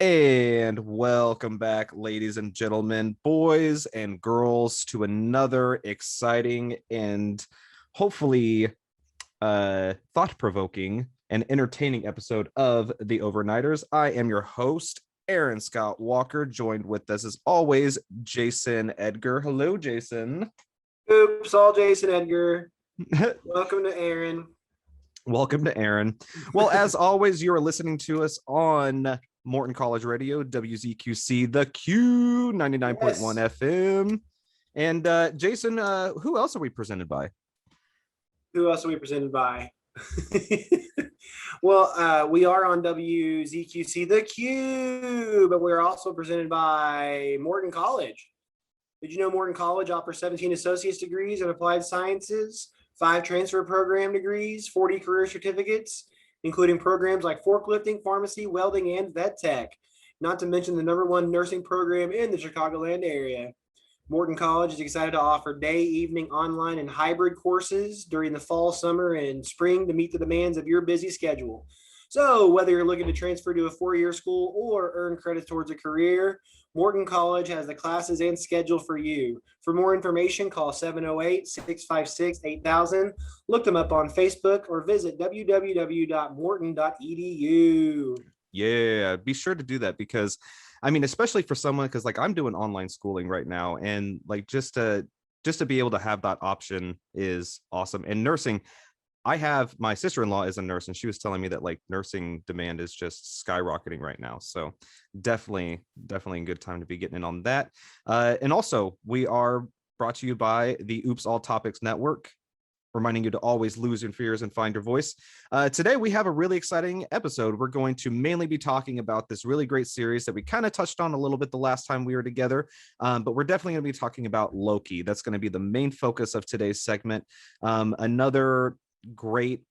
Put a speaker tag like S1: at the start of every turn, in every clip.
S1: And welcome back, ladies and gentlemen, boys and girls, to another exciting and hopefully thought-provoking and entertaining episode of The Overnighters. I am your host, Aaron Scott Walker, joined with us as always, Jason Edgar. Hello, Jason.
S2: Oops, all Jason Edgar. Welcome to Aaron.
S1: Welcome to Aaron. Well, as always, you are listening to us on Morton College Radio, WZQC, the Q 99.1 FM. And Jason, who else are we presented by?
S2: Who else are we presented by? Well, we are on WZQC, the Q, but we're also presented by Morton College. Did you know Morton College offers 17 associate's degrees in applied sciences, 5 transfer program degrees, 40 career certificates, including programs like forklifting, pharmacy, welding, and vet tech, not to mention the #1 nursing program in the Chicagoland area. Morton College is excited to offer day, evening, online, and hybrid courses during the fall, summer, and spring to meet the demands of your busy schedule. So whether you're looking to transfer to a 4-year school or earn credits towards a career, Morton College has the classes and schedule for you. For more information, call 708-656-8000. Look them up on Facebook or visit www.morton.edu.
S1: Yeah, be sure to do that because, I mean, especially for someone, because like I'm doing online schooling right now, and like just to be able to have that option is awesome. And nursing, I have my sister-in-law is a nurse, and she was telling me that like nursing demand is just skyrocketing right now. So definitely a good time to be getting in on that. And also, we are brought to you by the Oops All Topics Network, reminding you to always lose your fears and find your voice. Today, we have a really exciting episode. We're going to mainly be talking about this really great series that we kind of touched on a little bit the last time we were together, but we're definitely going to be talking about Loki. That's going to be the main focus of today's segment. Another great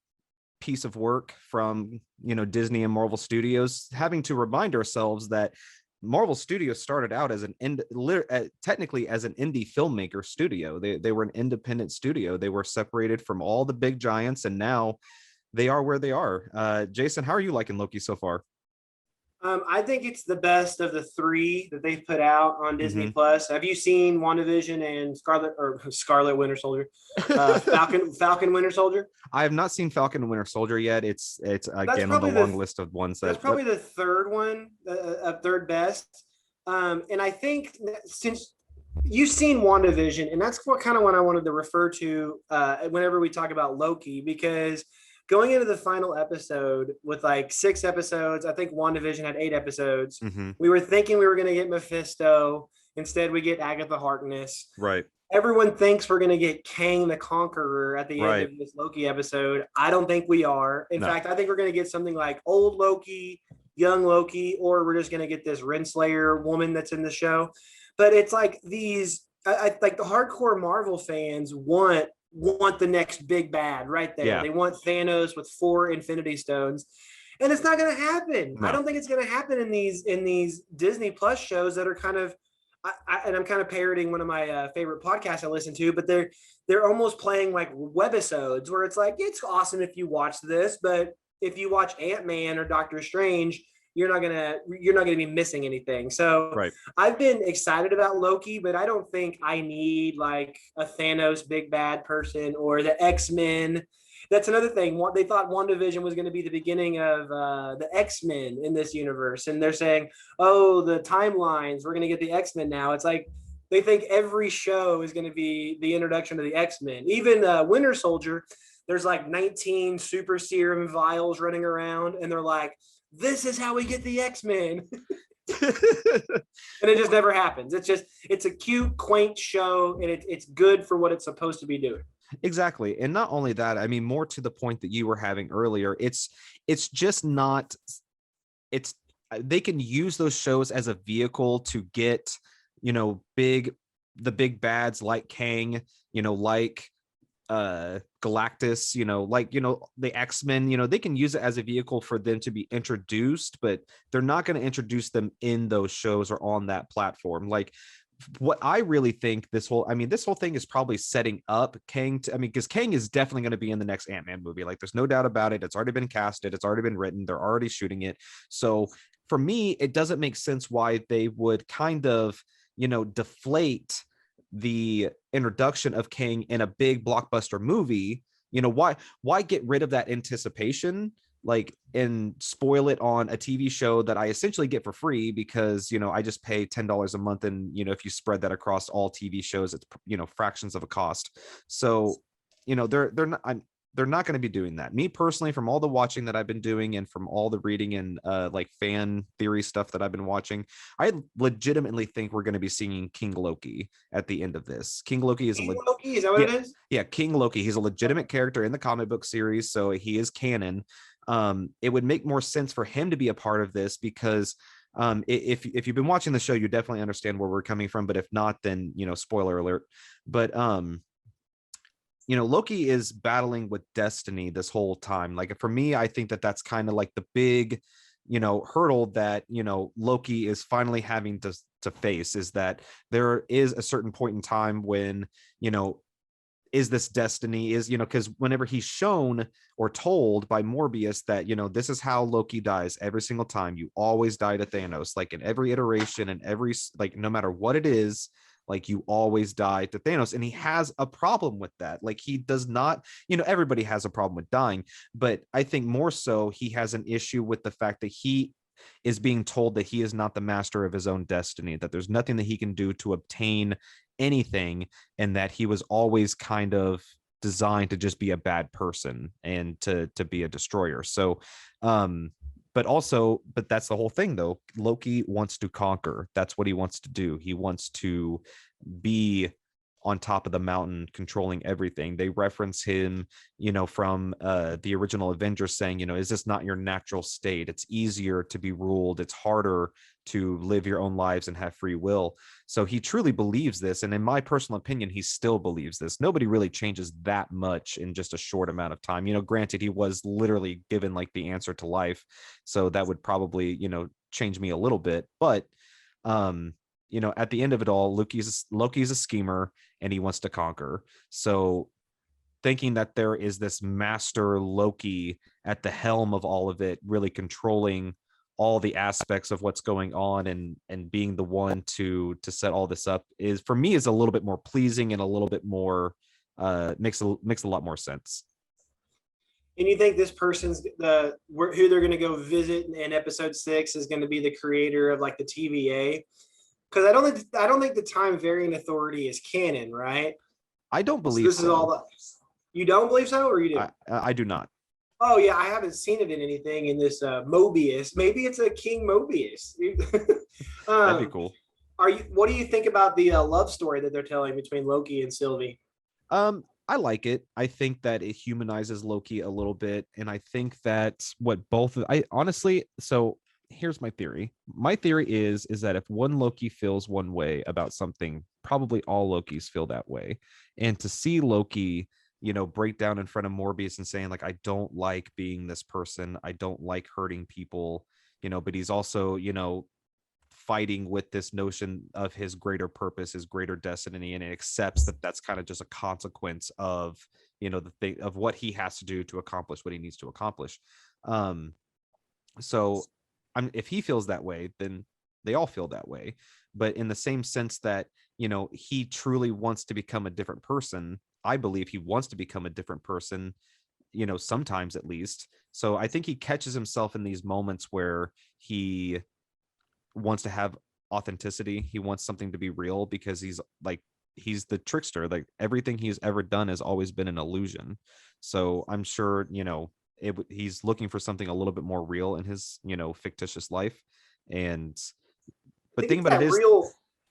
S1: piece of work from Disney and Marvel Studios, having to remind ourselves that Marvel Studios started out as technically as an indie filmmaker studio. They were an independent studio. They were separated from all the big giants, and now they are where they are. Jason, how are you liking Loki so far?
S2: I think it's the best of the 3 that they've put out on Disney Plus. Have you seen WandaVision and Scarlet Winter Soldier? Falcon Winter Soldier?
S1: I have not seen Falcon and Winter Soldier yet. It's again on the long list of ones
S2: that's probably the third one, third best. And I think since you've seen WandaVision, and that's what I wanted to refer to whenever we talk about Loki, because going into the final episode with like 6 episodes, I think WandaVision had 8 episodes. We were thinking we were going to get Mephisto. Instead, we get Agatha Harkness.
S1: Right.
S2: Everyone thinks we're going to get Kang the Conqueror at the end of this Loki episode. I don't think we are. In fact, I think we're going to get something like old Loki, young Loki, or we're just going to get this Renslayer woman that's in the show. But it's like these, like the hardcore Marvel fans want the next big bad right there. Yeah. They want Thanos with 4 Infinity Stones, and it's not going to happen. No. I don't think it's going to happen in these Disney Plus shows that are kind of, and I'm kind of parroting one of my favorite podcasts I listen to, but they're almost playing like webisodes where it's like, it's awesome if you watch this, but if you watch Ant-Man or Doctor Strange, you're not gonna be missing anything. So I've been excited about Loki, but I don't think I need like a Thanos big bad person or the X-Men. That's another thing. They thought WandaVision was going to be the beginning of the X-Men in this universe, and they're saying, "Oh, the timelines. We're going to get the X-Men now." It's like they think every show is going to be the introduction to the X-Men. Even Winter Soldier, there's like 19 super serum vials running around, and they're like, this is how we get the X-Men. And it just never happens. It's a cute, quaint show, and it's good for what it's supposed to be doing.
S1: Exactly. And not only that, I mean, more to the point that you were having earlier, it's just not, they can use those shows as a vehicle to get, the big bads like Kang, like Galactus, the X-Men, they can use it as a vehicle for them to be introduced, but they're not going to introduce them in those shows or on that platform. Like, what I really think this whole thing is probably setting up Kang because Kang is definitely going to be in the next Ant-Man movie. Like, there's no doubt about it. It's already been casted. It's already been written. They're already shooting it. So for me, it doesn't make sense why they would kind of, deflate the introduction of Kang in a big blockbuster movie. Why get rid of that anticipation, like, and spoil it on a TV show that I essentially get for free because, I just pay $10 a month. And, if you spread that across all TV shows, it's, fractions of a cost. So, they're not going to be doing that. Me personally, from all the watching that I've been doing and from all the reading and like fan theory stuff that I've been watching, I legitimately think we're going to be seeing King Loki at the end of this. King Loki is
S2: Loki, is that what it is?
S1: Yeah, King Loki. He's a legitimate character in the comic book series, so he is canon. It would make more sense for him to be a part of this because if you've been watching the show, you definitely understand where we're coming from. But if not, then spoiler alert. But Loki is battling with destiny this whole time. Like, for me, I think that that's kind of like the big, hurdle that, Loki is finally having to face, is that there is a certain point in time when, is this destiny, is, because whenever he's shown or told by Morbius that, this is how Loki dies every single time, you always die to Thanos, like in every iteration and every, like, no matter what it is, like, you always die to Thanos. And he has a problem with that. Like, he does not, everybody has a problem with dying, but I think more so he has an issue with the fact that he is being told that he is not the master of his own destiny, that there's nothing that he can do to obtain anything, and that he was always kind of designed to just be a bad person and to be a destroyer. So but that's the whole thing, though. Loki wants to conquer. That's what he wants to do. He wants to be on top of the mountain, controlling everything. They reference him, from the original Avengers, saying, is this not your natural state? It's easier to be ruled. It's harder to live your own lives and have free will. So he truly believes this. And in my personal opinion, he still believes this. Nobody really changes that much in just a short amount of time. Granted, he was literally given like the answer to life. So that would probably, change me a little bit. But, at the end of it all, Loki's a schemer and he wants to conquer. So thinking that there is this master Loki at the helm of all of it, really controlling all the aspects of what's going on and being the one to set all this up, is, for me, is a little bit more pleasing and a little bit more makes a lot more sense.
S2: And you think this person's who they're going to go visit in episode 6 is going to be the creator of like the TVA? Because I don't think the Time Variant Authority is canon, right?
S1: I don't believe
S2: this so. Is all. You don't believe so, or you do?
S1: I do not.
S2: Oh yeah, I haven't seen it in anything in this Mobius. Maybe it's a King Mobius.
S1: That'd be cool.
S2: What do you think about the love story that they're telling between Loki and Sylvie?
S1: I like it. I think that it humanizes Loki a little bit, and I think that so here's my theory. My theory is that if one Loki feels one way about something, probably all Lokis feel that way. And to see Loki, break down in front of Morbius and saying, like, I don't like being this person, I don't like hurting people, but he's also, fighting with this notion of his greater purpose, his greater destiny, and it accepts that that's kind of just a consequence of, the thing of what he has to do to accomplish what he needs to accomplish. So if he feels that way, then they all feel that way. But in the same sense that, he truly wants to become a different person, I believe he wants to become a different person, sometimes at least. So I think he catches himself in these moments where he wants to have authenticity. He wants something to be real because he's the trickster. Like, everything he's ever done has always been an illusion. So I'm sure, he's looking for something a little bit more real in his, fictitious life. But think about it is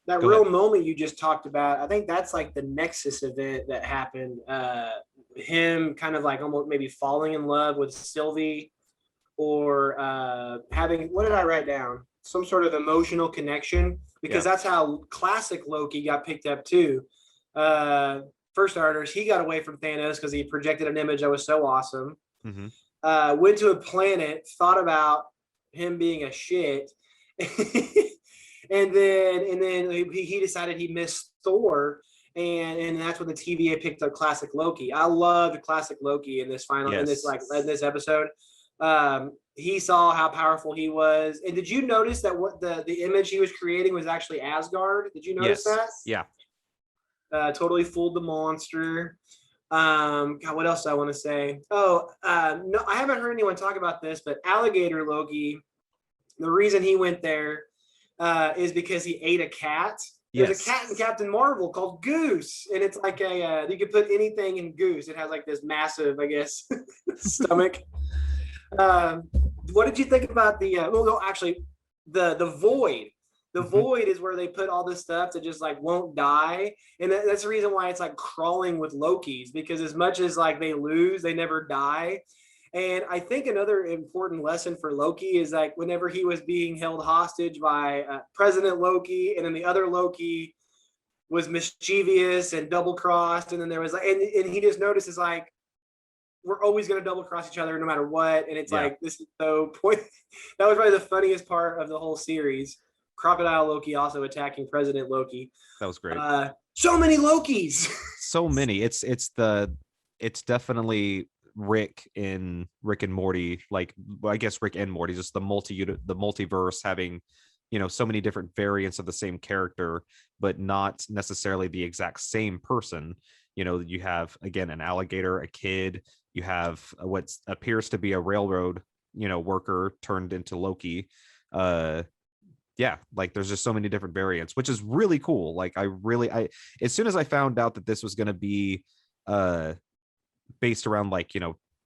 S2: that real moment you just talked about. I think that's like the nexus event that happened. Him kind of like almost maybe falling in love with Sylvie, or having, what did I write down? Some sort of emotional connection, because that's how classic Loki got picked up too. For starters, he got away from Thanos because he projected an image that was so awesome. Mm-hmm. Went to a planet, thought about him being a shit, and then he decided he missed Thor, and that's when the TVA picked up classic Loki. I love the classic Loki in this in this episode. He saw how powerful he was. And did you notice that what the image he was creating was actually Asgard? Did you notice
S1: Yes.
S2: that?
S1: Yeah.
S2: Totally fooled the monster. God, what else do I want to say? Oh, no, I haven't heard anyone talk about this, but alligator Loki, the reason he went there is because he ate a cat. There's a
S1: Yes.
S2: cat in Captain Marvel called Goose, and it's like you could put anything in Goose. It has like this massive, I guess, stomach. Um, what did you think about the? Well, no, actually, the void. The
S1: Mhm.
S2: void is where they put all this stuff that just like won't die, and that's the reason why it's like crawling with Loki's, because as much as like they lose, they never die. And I think another important lesson for Loki is like whenever he was being held hostage by President Loki, and then the other Loki was mischievous and double crossed, and then there was like, and he just notices like we're always going to double cross each other no matter what. And it's
S1: Yeah,
S2: like, this is so point. That was probably the funniest part of the whole series. Crocodile Loki also attacking President Loki.
S1: that was great.
S2: So many Lokis.
S1: So many. It's definitely Rick in Rick and Morty, like, well, I guess Rick and Morty, just the multiverse having, so many different variants of the same character, but not necessarily the exact same person. You have, again, an alligator, a kid, you have what appears to be a railroad, worker turned into Loki. Yeah, like there's just so many different variants, which is really cool. Like I as soon as I found out that this was going to be uh based around, like,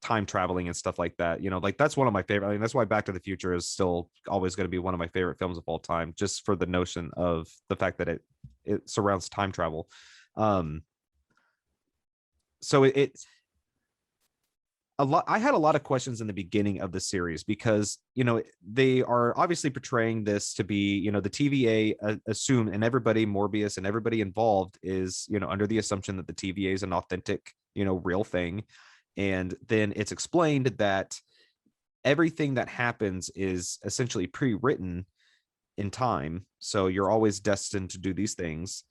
S1: time traveling and stuff like that, like that's one of my favorite. I mean, that's why Back to the Future is still always going to be one of my favorite films of all time, just for the notion of the fact that it surrounds time travel. um so it a lot I had a lot of questions in the beginning of the series, because they are obviously portraying this to be, the TVA assume, and everybody, Morbius and everybody involved, is under the assumption that the TVA is an authentic, real thing. And then it's explained that everything that happens is essentially pre-written in time, so you're always destined to do these things.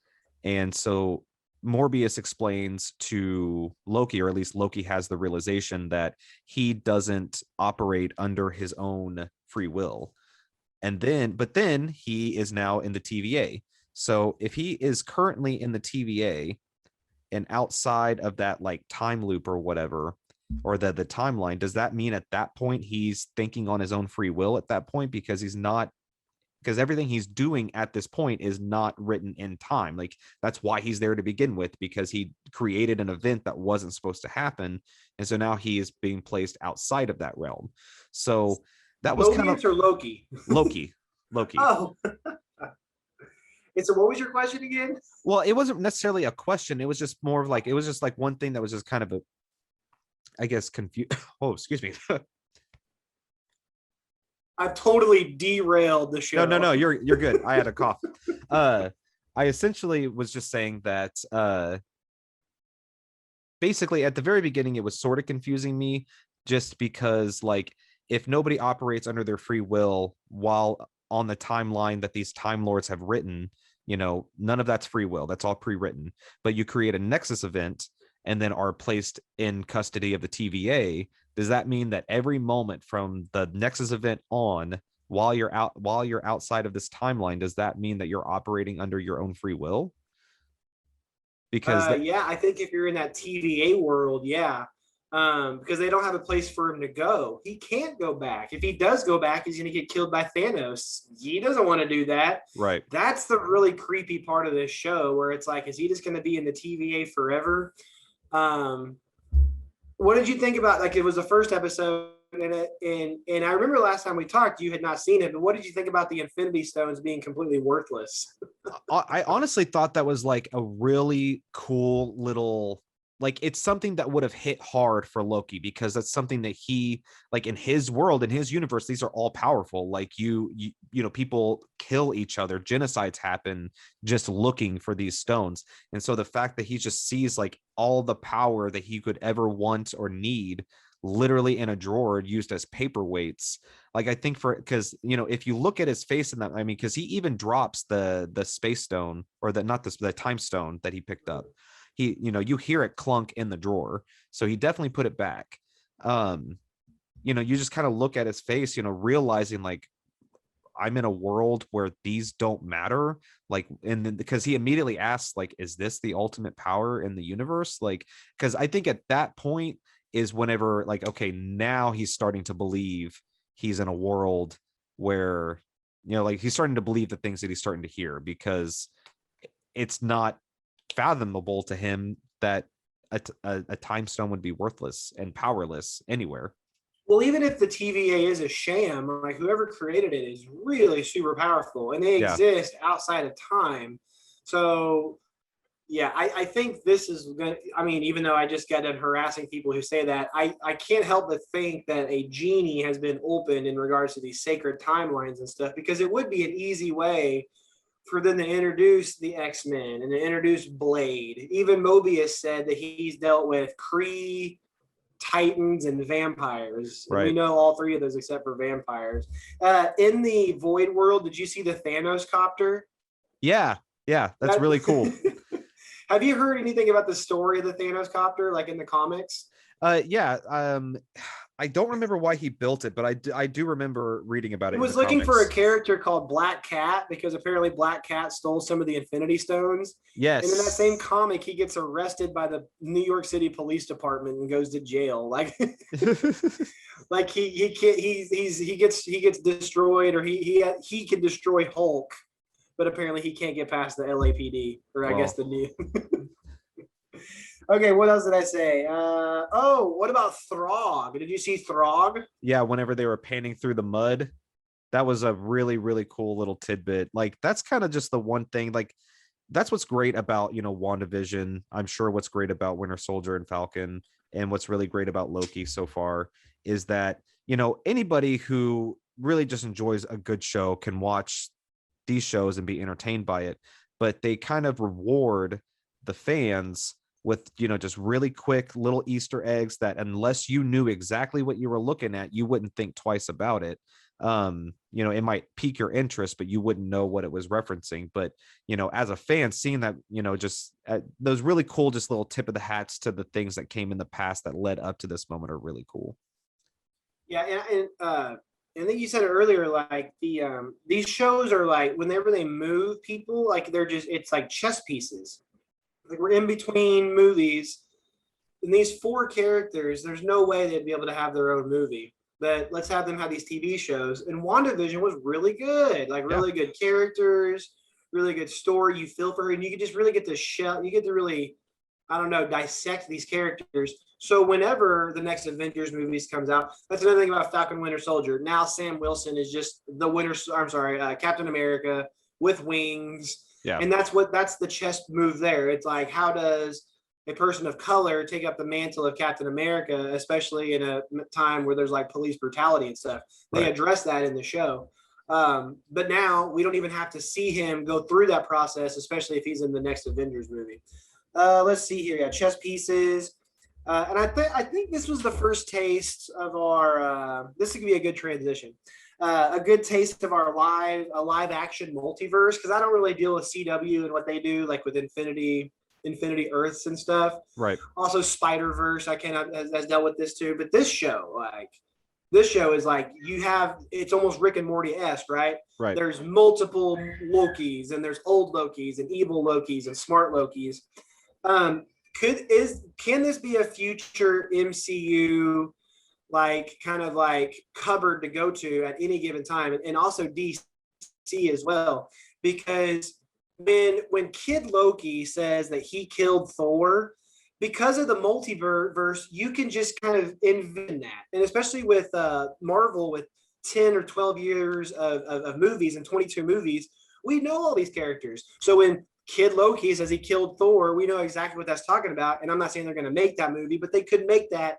S1: And so Morbius explains to Loki, or at least Loki has the realization, that he doesn't operate under his own free will. But then he is now in the TVA. So if he is currently in the TVA and outside of that, like, time loop or whatever, or the timeline, does that mean at that point he's thinking on his own free will at that point? Because he's not, because everything he's doing at this point is not written in time. Like, that's why he's there to begin with, because he created an event that wasn't supposed to happen. And so now he is being placed outside of that realm. So that was kind of
S2: Mobius or Loki?
S1: Loki.
S2: Oh. And so what was your question again?
S1: Well, it wasn't necessarily a question. It was just more of like, it was just like one thing that was just kind of I guess, confused. Oh, excuse me.
S2: I've totally derailed the show.
S1: No, you're good. I had a cough. I essentially was just saying that basically at the very beginning it was sort of confusing me, just because, like, if nobody operates under their free will while on the timeline that these time lords have written, none of that's free will. That's all pre-written. But you create a nexus event and then are placed in custody of the TVA. Does that mean that every moment from the nexus event on, while you're outside of this timeline, does that mean that you're operating under your own free will? Because
S2: Yeah, I think if you're in that TVA world, yeah. Because they don't have a place for him to go. He can't go back. If he does go back, he's going to get killed by Thanos. He doesn't want to do that.
S1: right.
S2: That's the really creepy part of this show, where it's like, is he just going to be in the TVA forever? Um, what did you think about, like, it was the first episode, and I remember last time we talked, you had not seen it, but what did you think about the Infinity Stones being completely worthless?
S1: I honestly thought that was like a really cool little, like, it's something that would have hit hard for Loki, because that's something that he, like, in his world, in his universe, these are all powerful. Like, people kill each other, genocides happen just looking for these stones. And so the fact that he just sees, like, all the power that he could ever want or need literally in a drawer used as paperweights. Like, I think because if you look at his face in that, I mean, because he even drops the space stone, or the time stone that he picked up. He, you hear it clunk in the drawer, so he definitely put it back. you just kind of look at his face, realizing like, I'm in a world where these don't matter. Like, and then because he immediately asks, like, is this the ultimate power in the universe? Like, because I think at that point is whenever, like, okay, now he's starting to believe he's in a world where, like he's starting to believe the things that he's starting to hear, because it's not fathomable to him that a time stone would be worthless and powerless anywhere.
S2: Well, even if the TVA is a sham, like whoever created it is really super powerful, and they
S1: Yeah.
S2: exist outside of time. So, yeah, I think this is going to, I mean, even though I just got done harassing people who say that, I can't help but think that a genie has been opened in regards to these sacred timelines and stuff, because it would be an easy way for them to introduce the X-Men and to introduce Blade. Even Mobius said that he's dealt with Kree, Titans, and vampires. And we
S1: Right.
S2: know all three of those except for vampires. In the Void world, did you see the Thanos copter?
S1: Yeah. That's really cool.
S2: Have you heard anything about the story of the Thanos copter, like in the comics?
S1: Yeah. I don't remember why he built it, but I do remember reading about it
S2: He
S1: in the
S2: was looking for a
S1: comics.
S2: character called Black Cat because apparently Black Cat stole some of the Infinity Stones. And in that same
S1: Yes.
S2: comic, he gets arrested by the New York City Police Department and goes to jail. Like, like he can't, he gets destroyed, or he can destroy Hulk, but apparently he can't get past the LAPD, or I guess
S1: Well,
S2: the new. Okay, what else did I say? What about Throg? Did you see Throg?
S1: yeah, whenever they were painting through the mud, that was a really, really cool little tidbit. Like, that's kind of just the one thing, like, that's what's great about, WandaVision. I'm sure what's great about Winter Soldier and Falcon, and what's really great about Loki so far is that, anybody who really just enjoys a good show can watch these shows and be entertained by it, but they kind of reward the fans with, just really quick little Easter eggs that, unless you knew exactly what you were looking at, you wouldn't think twice about it. It might pique your interest, but you wouldn't know what it was referencing. But, as a fan, seeing that, just those really cool, just little tip of the hats to the things that came in the past that led up to this moment are really cool.
S2: Yeah, and then you said it earlier, like these shows are like whenever they move people, like it's like chess pieces. Like we're in between movies, and these four characters, there's no way they'd be able to have their own movie. But let's have them have these TV shows. And WandaVision was really good, like
S1: Yeah.
S2: really good characters, really good story. You feel for her, and you could just really get to you get to really, I don't know, dissect these characters. So whenever the next Avengers movies comes out, that's another thing about Falcon Winter Soldier. Now Sam Wilson is just Captain America with wings,
S1: Yeah.
S2: and that's the chess move there. It's like, how does a person of color take up the mantle of Captain America, especially in a time where there's like police brutality and stuff? They
S1: Right.
S2: address that in the show. But now we don't even have to see him go through that process, especially if he's in the next Avengers movie. Let's see here. Yeah, chess pieces. And I think this was the first taste of our. This could be a good transition. A good taste of our live action multiverse, because I don't really deal with CW and what they do, like with Infinity Earths and stuff.
S1: Right.
S2: Also, Spider Verse I cannot has dealt with this too. But this show is like it's almost Rick and Morty esque, right?
S1: Right.
S2: There's multiple Lokis, and there's old Lokis and evil Lokis and smart Lokis. Can this be a future MCU like kind of like cupboard to go to at any given time, and also DC as well? Because when Kid Loki says that he killed Thor, because of the multiverse, you can just kind of envision that, and especially with Marvel with 10 or 12 years of movies and 22 movies, we know all these characters. So when Kid Loki says he killed Thor, we know exactly what that's talking about. And I'm not saying they're going to make that movie, but they could make that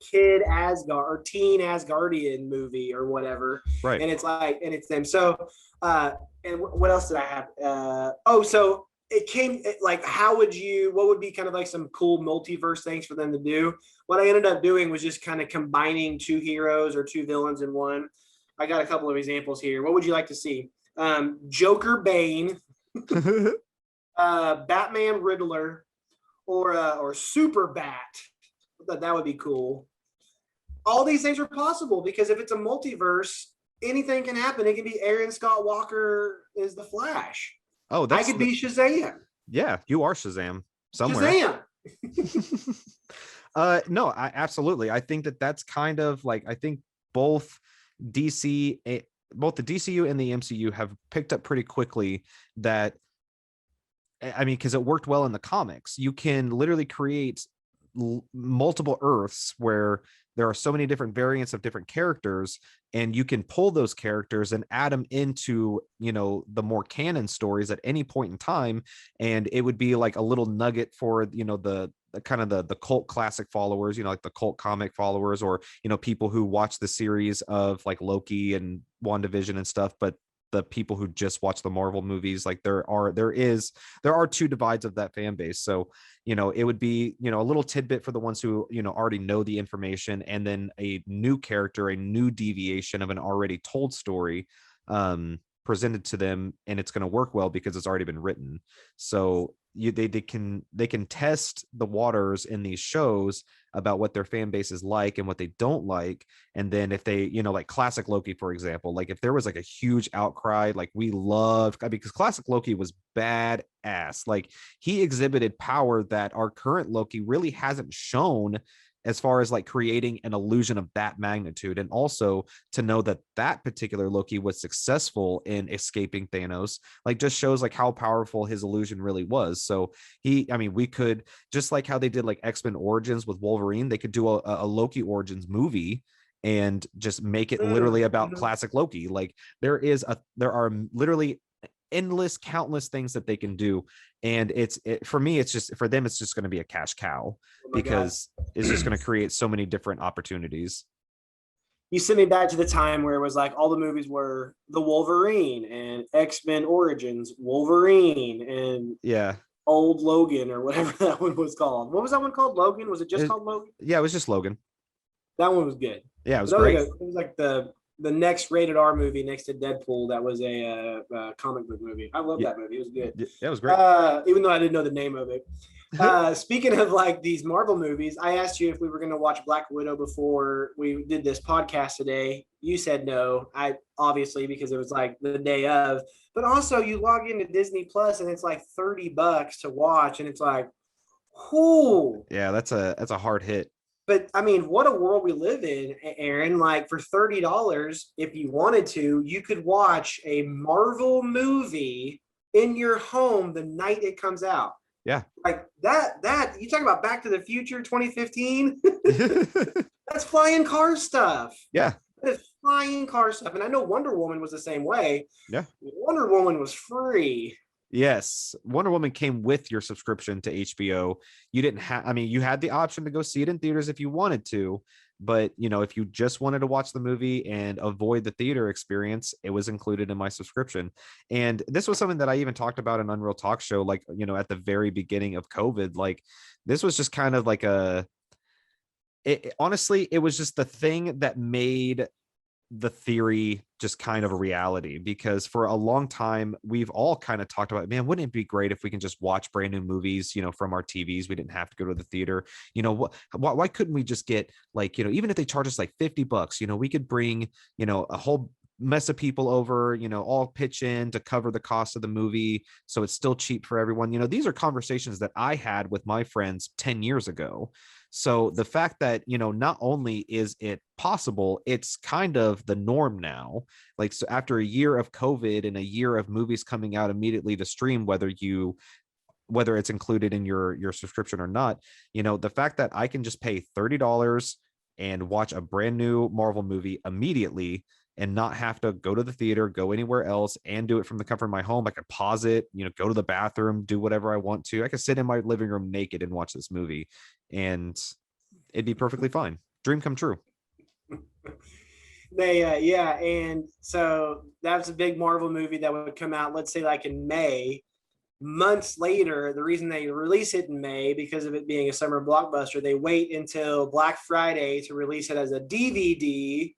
S2: Kid Asgard or Teen Asgardian movie or whatever.
S1: Right.
S2: And it's them. So, and what else did I have? So it came like, what would be kind of like some cool multiverse things for them to do? What I ended up doing was just kind of combining two heroes or two villains in one. I got a couple of examples here. What would you like to see? Joker Bane, Batman Riddler, or Super Bat. I thought that would be cool. all these things are possible because if it's a multiverse, anything can happen. It can be Aaron Scott Walker is the Flash.
S1: Oh,
S2: I could be Shazam.
S1: Yeah, you are Shazam somewhere.
S2: Shazam.
S1: No, absolutely. I think that's kind of like, I think both DC, both the DCU and the MCU have picked up pretty quickly that, I mean, because it worked well in the comics. You can literally create multiple Earths where there are so many different variants of different characters, and you can pull those characters and add them into, you know, the more canon stories at any point in time. And it would be like a little nugget for, you know, the kind of the cult classic followers, you know, like the cult comic followers, or, you know, people who watch the series of like Loki and WandaVision and stuff. But the people who just watch the Marvel movies, like there are two divides of that fan base. So, you know, it would be, you know, a little tidbit for the ones who, you know, already know the information, and then a new character, a new deviation of an already told story presented to them, and it's going to work well because it's already been written. So they can test the waters in these shows about what their fan base is like and what they don't like. And then if they, you know, like classic Loki, for example, like if there was like a huge outcry, like we loved, because classic Loki was badass. Like he exhibited power that our current Loki really hasn't shown, as far as like creating an illusion of that magnitude. And also to know that that particular Loki was successful in escaping Thanos, like just shows like how powerful his illusion really was. So I mean, we could, just like how they did like X-Men Origins with Wolverine, they could do a Loki Origins movie and just make it literally about classic Loki. Like there are literally endless, countless things that they can do. And for me, it's just, for them, it's just going to be a cash cow, because it's just going to create so many different opportunities.
S2: You sent me back to the time where it was like all the movies were the Wolverine and X-Men Origins, Wolverine, and
S1: yeah,
S2: Old Logan, or whatever that one was called. What was that one called? Logan? Was it just called Logan?
S1: Yeah, it was just Logan.
S2: That one was good.
S1: Yeah, it was great.
S2: It was like the next rated R movie next to Deadpool. That was a comic book movie. I love that movie. It was good.
S1: Yeah, it was great.
S2: Even though I didn't know the name of it. Speaking of like these Marvel movies, I asked you if we were going to watch Black Widow before we did this podcast today. You said no. I obviously, because it was like the day of, but also you log into Disney Plus and it's like $30 to watch, and it's like, whoo.
S1: Yeah, that's a hard hit.
S2: But I mean, what a world we live in, Aaron. Like for $30, if you wanted to, you could watch a Marvel movie in your home the night it comes out.
S1: Yeah.
S2: Like that you talk about Back to the Future 2015. That's flying car stuff.
S1: Yeah.
S2: That is flying car stuff. And I know Wonder Woman was the same way.
S1: Yeah.
S2: Wonder Woman was free.
S1: Yes, Wonder Woman came with your subscription to HBO. You didn't have, I mean, you had the option to go see it in theaters if you wanted to, but you know, if you just wanted to watch the movie and avoid the theater experience, it was included in my subscription. And this was something that I even talked about in Unreal Talk Show, like, you know, at the very beginning of COVID. Like this was just kind of like honestly, it was just the thing that made the theory just kind of a reality, because for a long time we've all kind of talked about, man, wouldn't it be great if we can just watch brand new movies, you know, from our TVs? We didn't have to go to the theater. You know, why couldn't we just get, like, you know, even if they charge us like $50, you know, we could bring, you know, a whole mess of people over, you know, all pitch in to cover the cost of the movie, so it's still cheap for everyone. You know, these are conversations that I had with my friends 10 years ago. So the fact that, you know, not only is it possible, it's kind of the norm now. Like, so after a year of COVID and a year of movies coming out immediately to stream, whether it's included in your subscription or not, you know, the fact that I can just pay $30 and watch a brand new Marvel movie immediately and not have to go to the theater, go anywhere else, and do it from the comfort of my home. I could pause it, you know, go to the bathroom, do whatever I want to. I could sit in my living room naked and watch this movie, and it'd be perfectly fine. Dream come true.
S2: Yeah, and so that was a big Marvel movie that would come out, let's say like in May. Months later, the reason they release it in May, because of it being a summer blockbuster, they wait until Black Friday to release it as a DVD.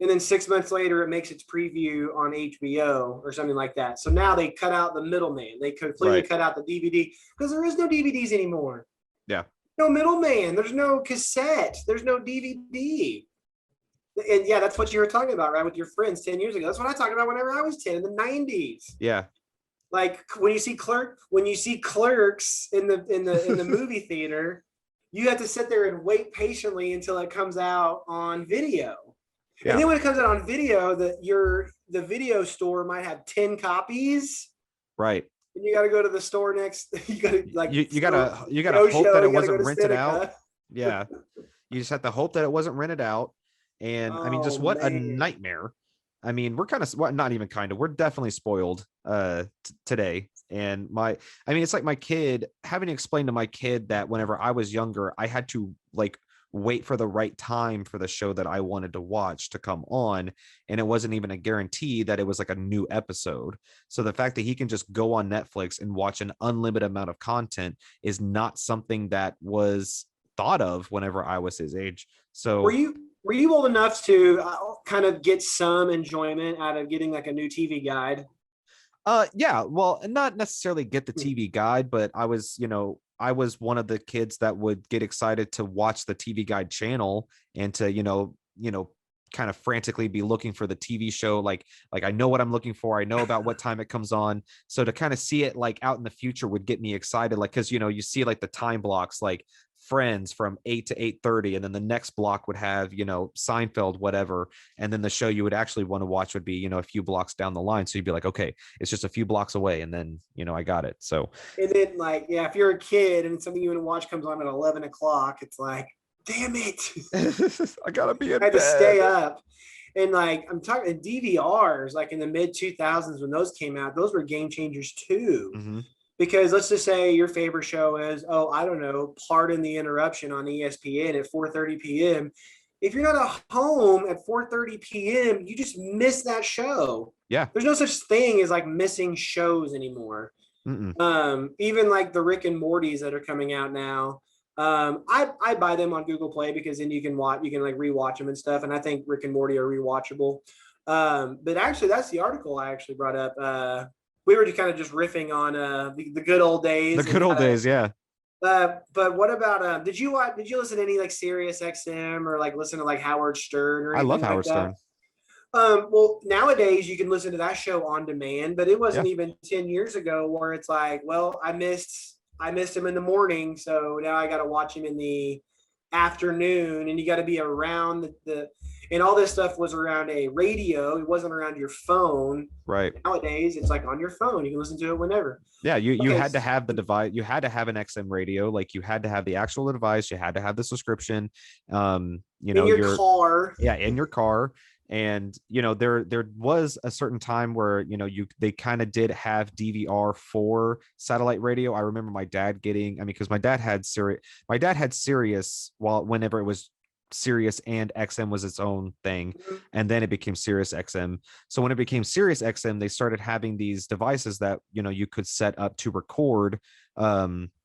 S2: And then 6 months later, it makes its preview on HBO or something like that. So now they cut out the middleman. They completely cut out the DVD, because there is no DVDs anymore.
S1: Yeah.
S2: No middleman. There's no cassette. There's no DVD. And yeah, that's what you were talking about, right? With your friends 10 years ago. That's what I talked about whenever I was 10 in the 90s.
S1: Yeah.
S2: Like when you see Clerks in the movie theater, you have to sit there and wait patiently until it comes out on video. Yeah. And then when it comes out on video, the video store might have 10 copies.
S1: Right.
S2: And you got to go to the store next. You got to like
S1: you got to hope that it wasn't rented out. Yeah. You just have to hope that it wasn't rented out. And I mean, just what a nightmare. I mean, we're kind of, well, not even kind of, we're definitely spoiled today. And it's like my kid, having to explain to my kid that whenever I was younger, I had to like wait for the right time for the show that I wanted to watch to come on. And it wasn't even a guarantee that it was like a new episode. So the fact that he can just go on Netflix and watch an unlimited amount of content is not something that was thought of whenever I was his age. So
S2: were you old enough to kind of get some enjoyment out of getting like a new TV guide?
S1: Yeah, well, not necessarily get the TV guide, but I was one of the kids that would get excited to watch the TV guide channel and to, kind of frantically be looking for the TV show. Like I know what I'm looking for. I know about what time it comes on. So to kind of see it like out in the future would get me excited. Like, cause you see like the time blocks, like Friends from 8 to 8:30. And then the next block would have, Seinfeld, whatever. And then the show you would actually want to watch would be, a few blocks down the line. So you'd be like, okay, it's just a few blocks away. And then, I got it. So.
S2: And then like, yeah, if you're a kid and something you want to watch comes on at 11 o'clock, it's like, damn it.
S1: I gotta be in
S2: I had
S1: bed.
S2: to stay up. And like, I'm talking DVRs, like in the mid 2000s when those came out, those were game changers too. Mm-hmm. Because let's just say your favorite show is, I don't know, Pardon the Interruption on ESPN at 4:30 p.m. If you're not at home at 4:30 p.m., you just miss that show.
S1: Yeah.
S2: There's no such thing as like missing shows anymore. Even like the Rick and Mortys that are coming out now. I buy them on Google Play because then you can like rewatch them and stuff. And I think Rick and Morty are rewatchable. But actually, that's the article I actually brought up. We were just kind of just riffing on the good old days.
S1: The good old days, yeah.
S2: But what about did you listen to any like Sirius XM or like listen to like Howard Stern or anything? I love Howard Stern. Well, nowadays you can listen to that show on demand, but it wasn't even 10 years ago where it's like, well, I missed him in the morning, so now I got to watch him in the afternoon, and you got to be around and all this stuff was around a radio. It wasn't around your phone.
S1: Right.
S2: Nowadays, it's like on your phone. You can listen to it whenever.
S1: Yeah, you had to have the device. You had to have an XM radio. Like you had to have the actual device. You had to have the subscription. In your car. Yeah, in your car. And there was a certain time where they kind of did have DVR for satellite radio. I remember my dad getting, because my dad had Sirius whenever it was Sirius and XM was its own thing, and then it became Sirius XM. So when it became Sirius XM, they started having these devices that you could set up to record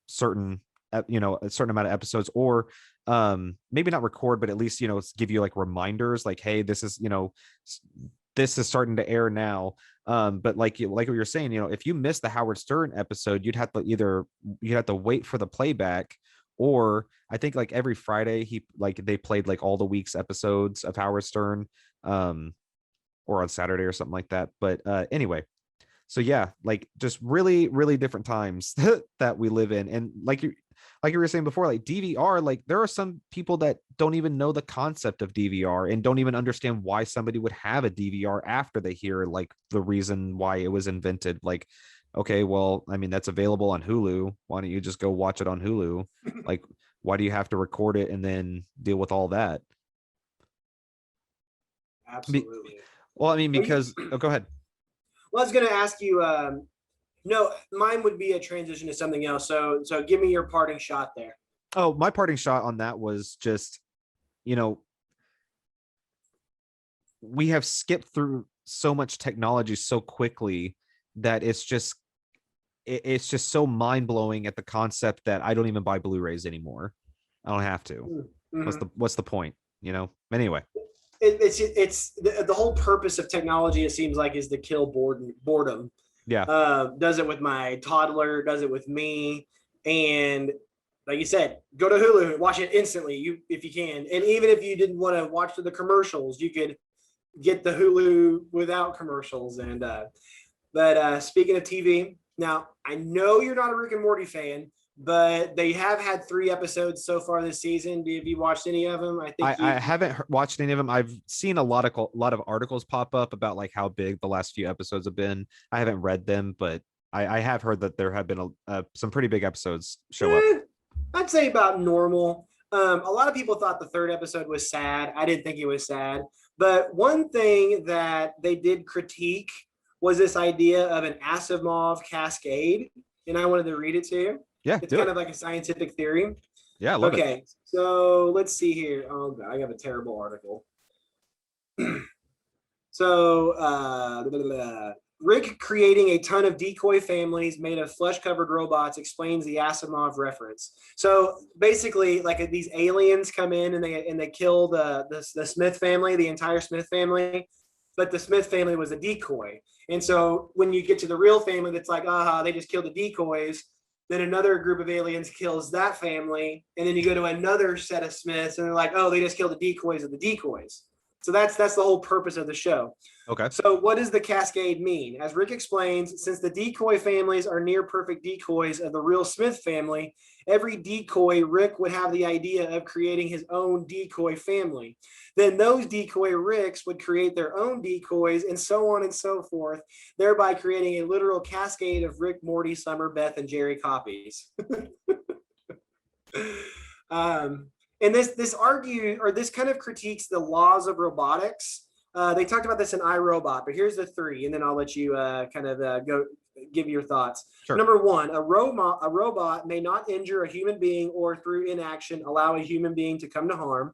S1: certain a certain amount of episodes, or maybe not record, but at least give you like reminders, like, hey, this is starting to air now. But like what you're saying, if you missed the Howard Stern episode, you'd have to wait for the playback. Or I think like every Friday they played like all the week's episodes of Howard Stern, or on Saturday or something like that. But anyway, so yeah, like just really, really different times that we live in. And like you were saying before, like DVR, like there are some people that don't even know the concept of DVR and don't even understand why somebody would have a DVR after they hear like the reason why it was invented. Like, okay, well, that's available on Hulu. Why don't you just go watch it on Hulu? Like, why do you have to record it and then deal with all that?
S2: Absolutely.
S1: Because go ahead.
S2: Well, I was going to ask you, no, mine would be a transition to something else. So give me your parting shot there.
S1: Oh, my parting shot on that was just, we have skipped through so much technology so quickly that it's just so mind-blowing at the concept that I don't even buy Blu-rays anymore. I don't have to. Mm-hmm. What's the point? Anyway.
S2: It's the whole purpose of technology, it seems like, is to kill boredom.
S1: Yeah.
S2: Does it with my toddler, does it with me. And like you said, go to Hulu and watch it instantly, if you can. And even if you didn't want to watch the commercials, you could get the Hulu without commercials. And but speaking of TV, now I know you're not a Rick and Morty fan, but they have had 3 episodes so far this season. Have you watched any of them?
S1: I haven't watched any of them. I've seen a lot of articles pop up about like how big the last few episodes have been. I haven't read them, but I have heard that there have been some pretty big episodes show up.
S2: I'd say about normal. A lot of people thought the 3rd episode was sad. I didn't think it was sad. But one thing that they did critique was this idea of an Asimov cascade. And I wanted to read it to you.
S1: Yeah.
S2: It's kind of like a scientific theory.
S1: Yeah, I love it.
S2: Okay, so let's see here. Oh, God, I have a terrible article. So, Rick creating a ton of decoy families made of flesh-covered robots explains the Asimov reference. So basically, like these aliens come in and they kill the Smith family, the entire Smith family, but the Smith family was a decoy. And so when you get to the real family, that's like, they just killed the decoys. Then another group of aliens kills that family, and then you go to another set of Smiths, and they're like, they just killed the decoys of the decoys. So that's the whole purpose of the show.
S1: Okay.
S2: So what does the cascade mean? As Rick explains, since the decoy families are near perfect decoys of the real Smith family, every decoy Rick would have the idea of creating his own decoy family. Then those decoy Ricks would create their own decoys and so on and so forth, thereby creating a literal cascade of Rick, Morty, Summer, Beth, and Jerry copies. And this kind of critiques the laws of robotics. They talked about this in iRobot, but here's the 3, and then I'll let you go give your thoughts.
S1: Sure.
S2: Number 1, a robot may not injure a human being or through inaction allow a human being to come to harm.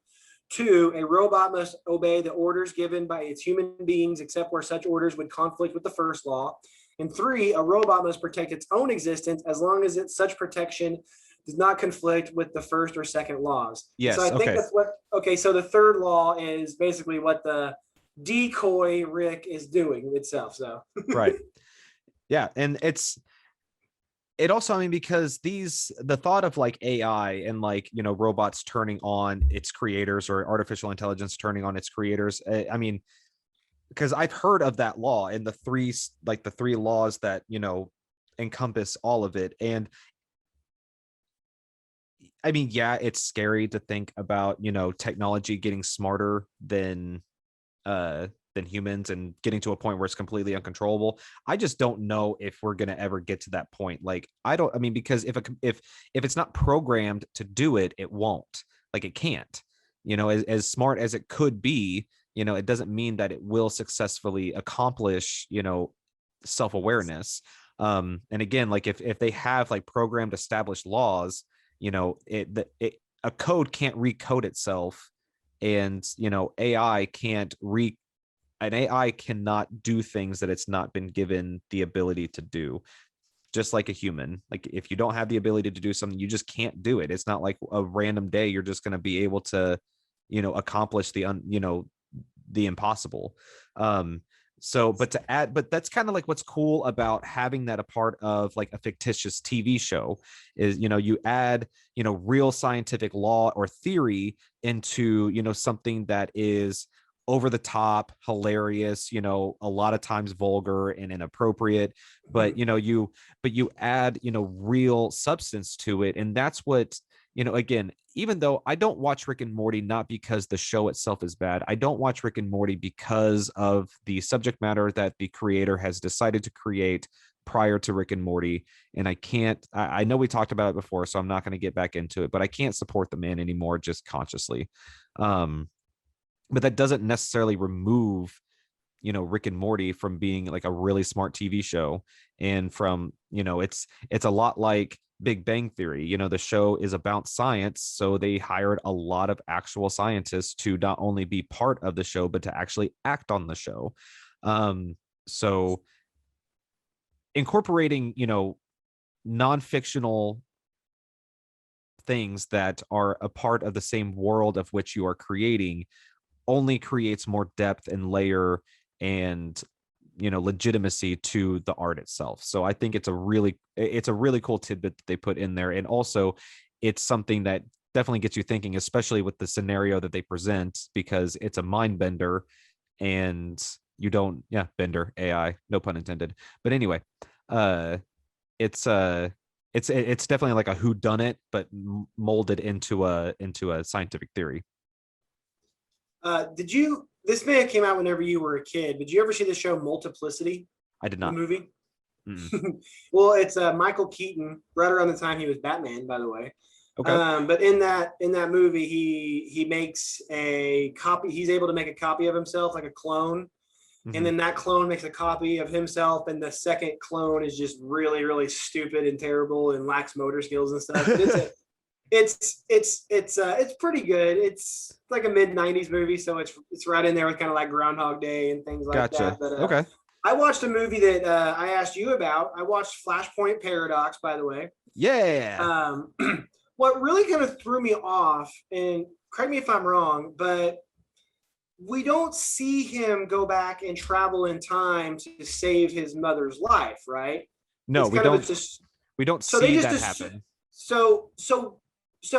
S2: 2, a robot must obey the orders given by its human beings except where such orders would conflict with the first law. And 3, a robot must protect its own existence as long as such protection does not conflict with the first or second laws.
S1: Yes.
S2: So I think that's what. Okay. So the 3rd law is basically what the decoy Rick is doing itself. So
S1: right. Yeah, and it also, I mean, because the thought of like AI and like, robots turning on its creators or artificial intelligence turning on its creators. I mean, because I've heard of that law and the 3 laws that, encompass all of it. And I mean, yeah, it's scary to think about, technology getting smarter than humans and getting to a point where it's completely uncontrollable. I just don't know if we're going to ever get to that point. Like, because if it's not programmed to do it, it won't. Like, it can't, as smart as it could be, it doesn't mean that it will successfully accomplish, self-awareness. And again, like if they have like programmed established laws, a code can't recode itself, and an AI cannot do things that it's not been given the ability to do, just like a human. Like if you don't have the ability to do something, you just can't do it. It's not like a random day you're just going to be able to accomplish the impossible. But that's kind of like what's cool about having that a part of like a fictitious TV show is, you add, real scientific law or theory into, something that is over the top, hilarious, a lot of times vulgar and inappropriate, but, you add, real substance to it. And that's what, again, even though I don't watch Rick and Morty, not because the show itself is bad, I don't watch Rick and Morty because of the subject matter that the creator has decided to create prior to Rick and Morty. And I know we talked about it before, so I'm not going to get back into it, but I can't support the man anymore just consciously. But that doesn't necessarily remove, Rick and Morty from being like a really smart TV show. And from, it's a lot like Big Bang Theory. The show is about science, so they hired a lot of actual scientists to not only be part of the show, but to actually act on the show. So incorporating, non-fictional things that are a part of the same world of which you are creating only creates more depth and layer and legitimacy to the art itself. So I think it's a really cool tidbit that they put in there. And also it's something that definitely gets you thinking, especially with the scenario that they present, because it's a mind bender and you don't, yeah, bender AI, no pun intended. But anyway, uh, it's it's definitely like a who done it, but molded into a scientific theory.
S2: Did you? This may have came out whenever you were a kid. Did you ever see the show Multiplicity,
S1: I did
S2: the
S1: not.
S2: movie? Well, it's Michael Keaton, right around the time he was Batman, by the way.
S1: Okay.
S2: But in that movie, he makes a copy. He's able to make a copy of himself, like a clone, and then that clone makes a copy of himself, and the second clone is just really, really stupid and terrible and lacks motor skills and stuff. But it's pretty good. It's like a mid-90s movie, so it's right in there with kind of like Groundhog Day and things like
S1: Gotcha.
S2: that. But
S1: Okay.
S2: I watched a movie that I asked you about. I watched Flashpoint Paradox, by the way.
S1: Yeah.
S2: What really kind of threw me off, and correct me if I'm wrong, but we don't see him go back and travel in time to save his mother's life, right?
S1: No,
S2: it's
S1: we don't. We don't
S2: so
S1: see
S2: they
S1: that
S2: just
S1: happen.
S2: So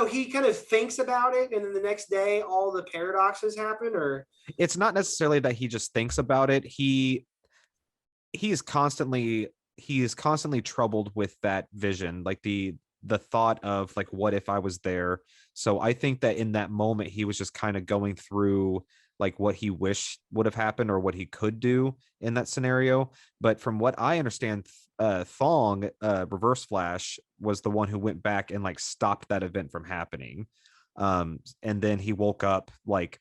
S2: he kind of thinks about it, and then the next day all the paradoxes happen, or
S1: It's not necessarily that he just thinks about it. He is constantly troubled with that vision, like the thought of like, what if I was there? So I think that in that moment he was just kind of going through like what he wished would have happened or what he could do in that scenario. But from what I understand, Thong, Reverse Flash, was the one who went back and like stopped that event from happening. And then he woke up like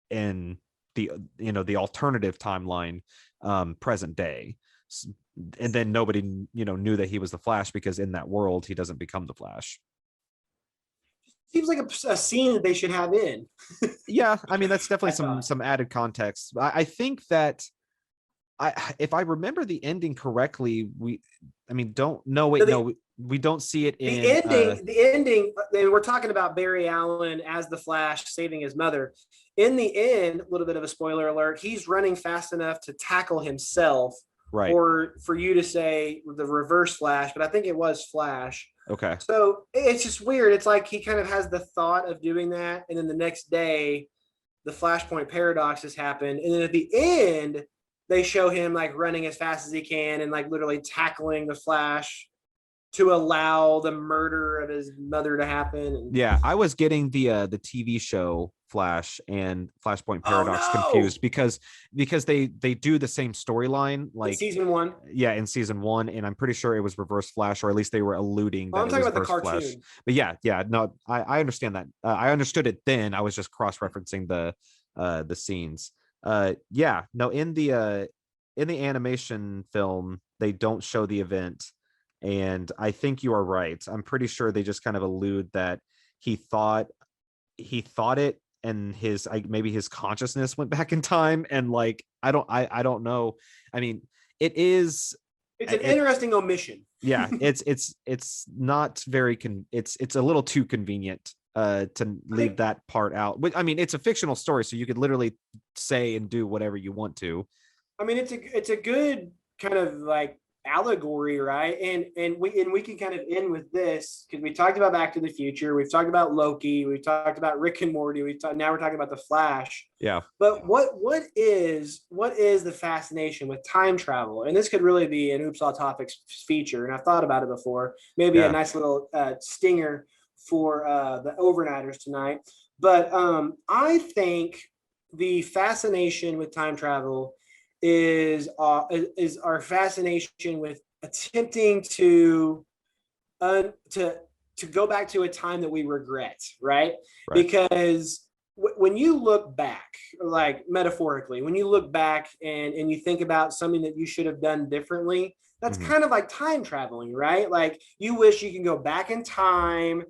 S1: in the the alternative timeline, present day. And then nobody knew that he was the Flash, because in that world he doesn't become the Flash.
S2: seems like a scene that they should have in.
S1: Yeah, I mean that's definitely some added context. I think that if I remember the ending correctly, we don't see it in
S2: the ending. We're talking about Barry Allen as the Flash saving his mother. In the end, a little bit of a spoiler alert, he's running fast enough to tackle himself,
S1: right,
S2: or for you to say the Reverse Flash, but I think it was Flash.
S1: Okay.
S2: So it's just weird. It's like he kind of has the thought of doing that, and then the next day the Flashpoint paradoxes happen, and then at the end they show him like running as fast as he can and like literally tackling the Flash to allow the murder of his mother to happen. And
S1: yeah, I was getting the TV show Flash and Flashpoint Paradox confused because they do the same storyline, like
S2: in season 1.
S1: Yeah, in season 1, and I'm pretty sure it was Reverse Flash, or at least they were alluding that
S2: I'm talking about the
S1: cartoon. Flash. But yeah, no, I understand that. I understood it then. I was just cross-referencing the scenes. Yeah, no, in the animation film, they don't show the event. And I think you are right. I'm pretty sure they just kind of allude that he thought it, and maybe his consciousness went back in time, and like I don't know. I mean, it's
S2: an interesting omission.
S1: Yeah, it's not very it's a little too convenient to leave that part out. But I mean, it's a fictional story, so you could literally say and do whatever you want to.
S2: I mean, it's a good kind of like allegory, right? And we can kind of end with this, because we talked about Back to the Future, we've talked about Loki, we've talked about Rick and Morty, now we're talking about the Flash.
S1: Yeah.
S2: But what is the fascination with time travel? And this could really be an Oops All Topics feature, and I've thought about it before. Maybe a nice little stinger for the overnighters tonight. But I think the fascination with time travel is our fascination with attempting to go back to a time that we regret, right? Because when you look back, like metaphorically, when you look back and you think about something that you should have done differently, that's kind of like time traveling, right? Like you wish you can go back in time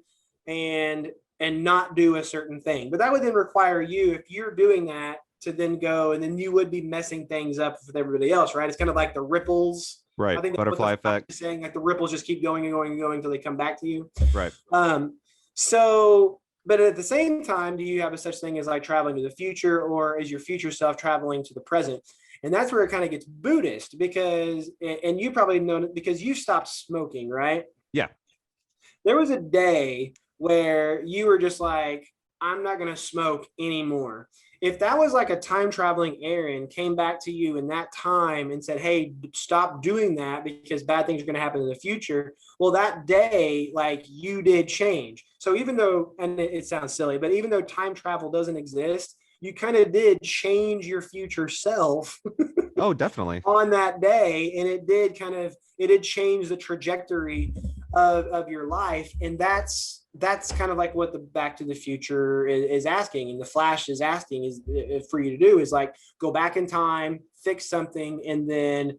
S2: and not do a certain thing, but that would then require you, if you're doing that, to then go, and then you would be messing things up with everybody else, right? It's kind of like the ripples,
S1: right? I think butterfly effect,
S2: saying like the ripples just keep going and going and going until they come back to you,
S1: right?
S2: So, but at the same time, do you have a such thing as like traveling to the future, or is your future self traveling to the present? And that's where it kind of gets Buddhist, because, and you probably know it because you stopped smoking, right?
S1: Yeah.
S2: There was a day where you were just like, I'm not going to smoke anymore. If that was like a time traveling Aaron came back to you in that time and said, hey, stop doing that because bad things are going to happen in the future. Well, that day, like you did change. So even though, and it sounds silly, but even though time travel doesn't exist, you kind of did change your future self
S1: Oh, definitely.
S2: on that day, and it did change the trajectory of your life. And that's kind of like what the Back to the Future is asking, and the Flash is asking is for you to do is like go back in time, fix something, and then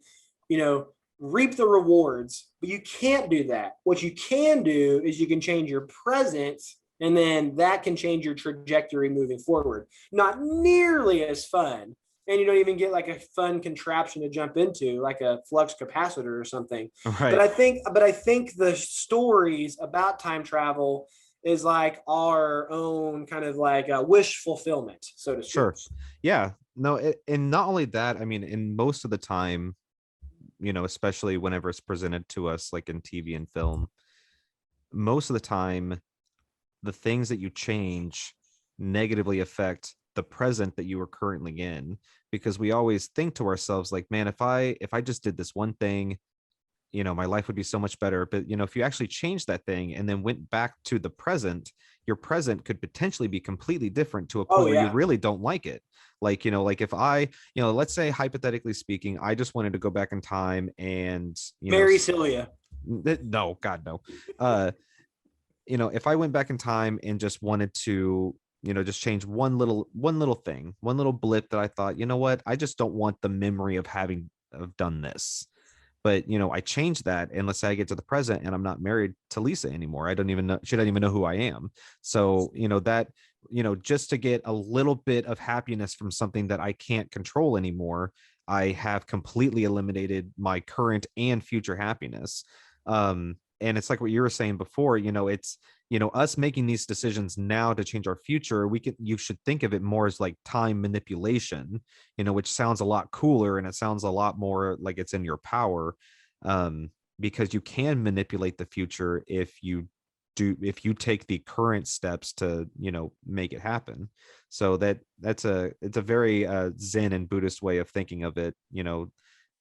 S2: reap the rewards. But you can't do that. What you can do is you can change your present, and then that can change your trajectory moving forward. Not nearly as fun, and you don't even get like a fun contraption to jump into, like a flux capacitor or something. But
S1: Right.
S2: I think the stories about time travel is like our own kind of like a wish fulfillment, so to speak.
S1: Sure. Yeah. No, and not only that, I mean, in most of the time, especially whenever it's presented to us like in TV and film, most of the time the things that you change negatively affect the present that you are currently in, because we always think to ourselves like, man, if I just did this one thing, my life would be so much better. But if you actually change that thing and then went back to the present, your present could potentially be completely different to a
S2: Oh
S1: point where you
S2: yeah,
S1: really don't like it. Like, like if I, let's say hypothetically speaking, I just wanted to go back in time and
S2: Mary Celia.
S1: no, god no. uh if I went back in time and just wanted to, just change one little thing, one little blip that I thought, you know what, I just don't want the memory of having of done this. But I changed that, and let's say I get to the present and I'm not married to Lisa anymore. I don't even know, she doesn't even know who I am. So that, just to get a little bit of happiness from something that I can't control anymore, I have completely eliminated my current and future happiness. And it's like what you were saying before, it's us making these decisions now to change our future. You should think of it more as like time manipulation, which sounds a lot cooler, and it sounds a lot more like it's in your power. Because you can manipulate the future if you take the current steps to make it happen. So it's a very Zen and Buddhist way of thinking of it,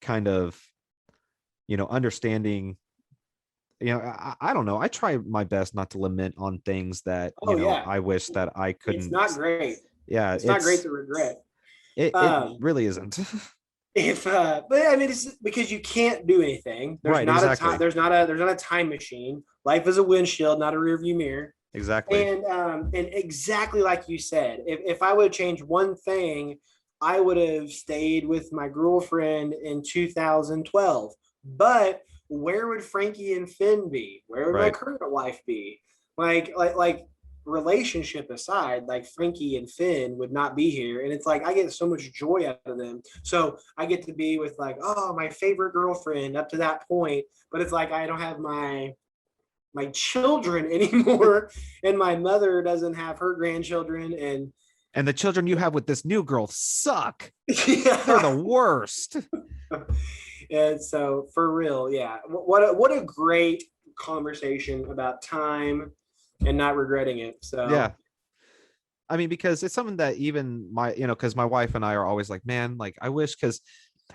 S1: kind of understanding. I don't know. I try my best not to lament on things that,
S2: Oh yeah,
S1: I wish that I
S2: it's
S1: couldn't.
S2: not great.
S1: Yeah,
S2: It's not great to regret.
S1: it
S2: Um,
S1: really isn't.
S2: if but I mean, it's because you can't do anything. There's
S1: Right,
S2: not a time.
S1: exactly.
S2: There's not a time machine. Life is a windshield, not a rearview mirror.
S1: Exactly.
S2: And exactly like you said, if I would change one thing, I would have stayed with my girlfriend in 2012. But where would Frankie and Finn be? Where would my
S1: Right.
S2: current wife be? Like relationship aside, like Frankie and Finn would not be here. And it's like I get so much joy out of them. So I get to be with like, oh, my favorite girlfriend up to that point. But it's like I don't have my children anymore, and my mother doesn't have her grandchildren.
S1: And the children you have with this new girl suck. They're the
S2: Yeah.
S1: worst.
S2: And so for real, yeah, what a great conversation about time and not regretting it.
S1: Yeah.
S2: So
S1: I mean, because it's something that even because my wife and I are always like, man, like I wish, because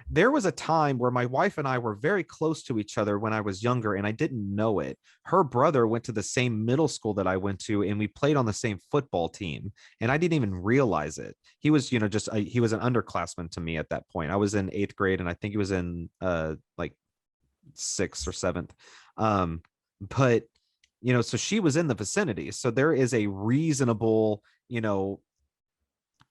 S1: there was a time where my wife and I were very close to each other when I was younger, and I didn't know it. Her brother went to the same middle school that I went to, and we played on the same football team, and I didn't even realize it. He was, he was an underclassman to me at that point. I was in 8th grade, and I think he was in like 6th or 7th. But so she was in the vicinity. So there is a reasonable,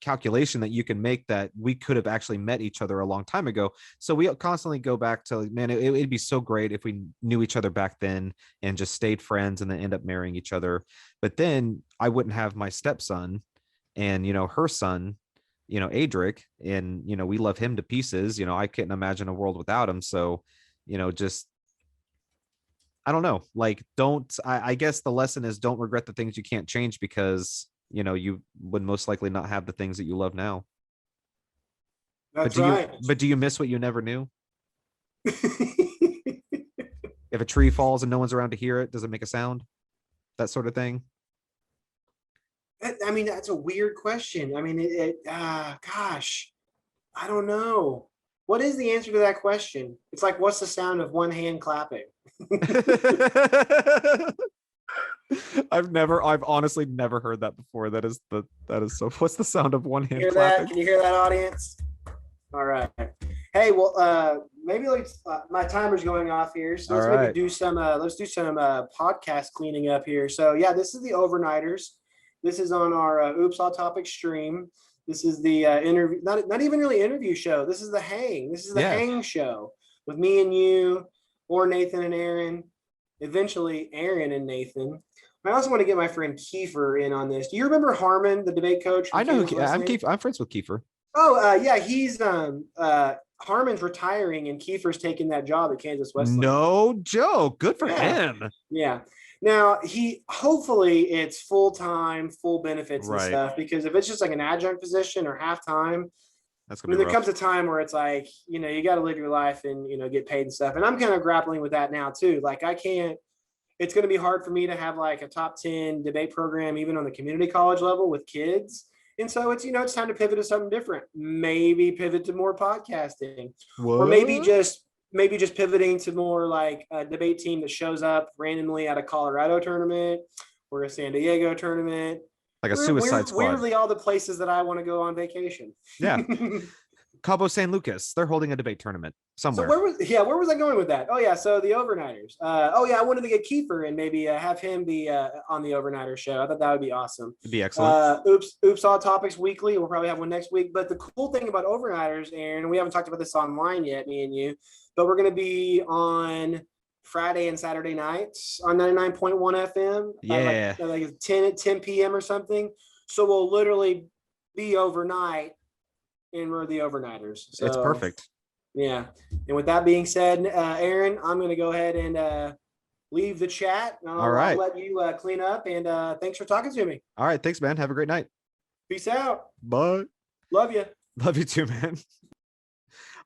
S1: calculation that you can make that we could have actually met each other a long time ago. So we constantly go back to, man, it'd be so great if we knew each other back then and just stayed friends and then end up marrying each other. But then I wouldn't have my stepson and her son, Adric, and we love him to pieces. I couldn't imagine a world without him. So just, I don't know, like, I guess the lesson is don't regret the things you can't change, because you would most likely not have the things that you love now. But
S2: that's right.
S1: do you miss what you never knew? If a tree falls and no one's around to hear it, does it make a sound? That sort of thing.
S2: I mean, that's a weird question. I mean, gosh, I don't know. What is the answer to that question? It's like, what's the sound of one hand clapping?
S1: I've honestly never heard that before. That is so. What's the sound of one hand
S2: Hear
S1: clapping?
S2: that? Can you hear that, audience? All right. Hey, well, maybe my timer's going off here, so let's maybe do some podcast cleaning up here. So yeah, this is the Overnighters. This is on our Oops All Topics stream. This is the interview, not even really interview show. This is the hang. This is the hang show with me and you, or Nathan and Aaron. Eventually, Aaron and Nathan. I also want to get my friend Kiefer in on this. Do you remember Harmon, the debate coach?
S1: I know. I'm friends with Kiefer.
S2: Oh, yeah, he's Harmon's retiring and Kiefer's taking that job at Kansas Wesleyan.
S1: No joke. Good for him.
S2: Yeah. Now hopefully it's full-time, full benefits and stuff, because if it's just like an adjunct position or half-time, there comes a time where it's like, you got to live your life and, get paid and stuff. And I'm kind of grappling with that now too. Like it's going to be hard for me to have like a top 10 debate program, even on the community college level with kids. And so it's, it's time to pivot to something different. Maybe pivot to more podcasting. What? Or maybe just pivoting to more like a debate team that shows up randomly at a Colorado tournament or a San Diego tournament.
S1: Like a Suicide Squad.
S2: Weirdly, all the places that I want to go on vacation.
S1: Yeah. Cabo San Lucas, they're holding a debate tournament somewhere.
S2: So where was I going with that? Oh yeah, so the Overnighters. I wanted to get Kiefer and maybe have him be on the Overnighter show. I thought that would be awesome.
S1: It'd be excellent.
S2: Oops All Topics weekly. We'll probably have one next week. But the cool thing about Overnighters, Aaron, we haven't talked about this online yet, me and you, but we're going to be on Friday and Saturday nights on 99.1 FM.
S1: Yeah.
S2: Like 10 p.m. or something. So we'll literally be overnight. And we're the Overnighters. So,
S1: it's perfect.
S2: Yeah. And with that being said, Aaron, I'm going to go ahead and leave the chat.
S1: All right.
S2: I'll let you clean up. And thanks for talking to me.
S1: All right. Thanks, man. Have a great night.
S2: Peace out.
S1: Bye.
S2: Love you.
S1: Love you too, man.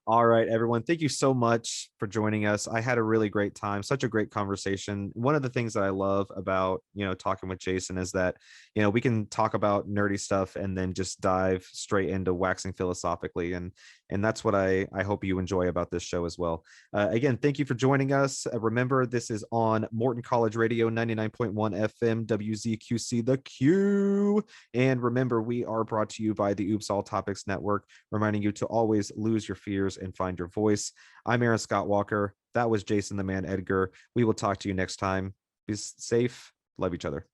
S1: All right, everyone. Thank you so much for joining us. I had a really great time. Such a great conversation. One of the things that I love about, talking with Jason is that, we can talk about nerdy stuff and then just dive straight into waxing philosophically. And that's what I hope you enjoy about this show as well. Again, thank you for joining us. Remember, this is on Morton College Radio, 99.1 FM, WZQC, The Q. And remember, we are brought to you by the Oops All Topics Network, reminding you to always lose your fears and find your voice. I'm Aaron Scott Walker. That was Jason the Man Edgar. We will talk to you next time. Be safe. Love each other.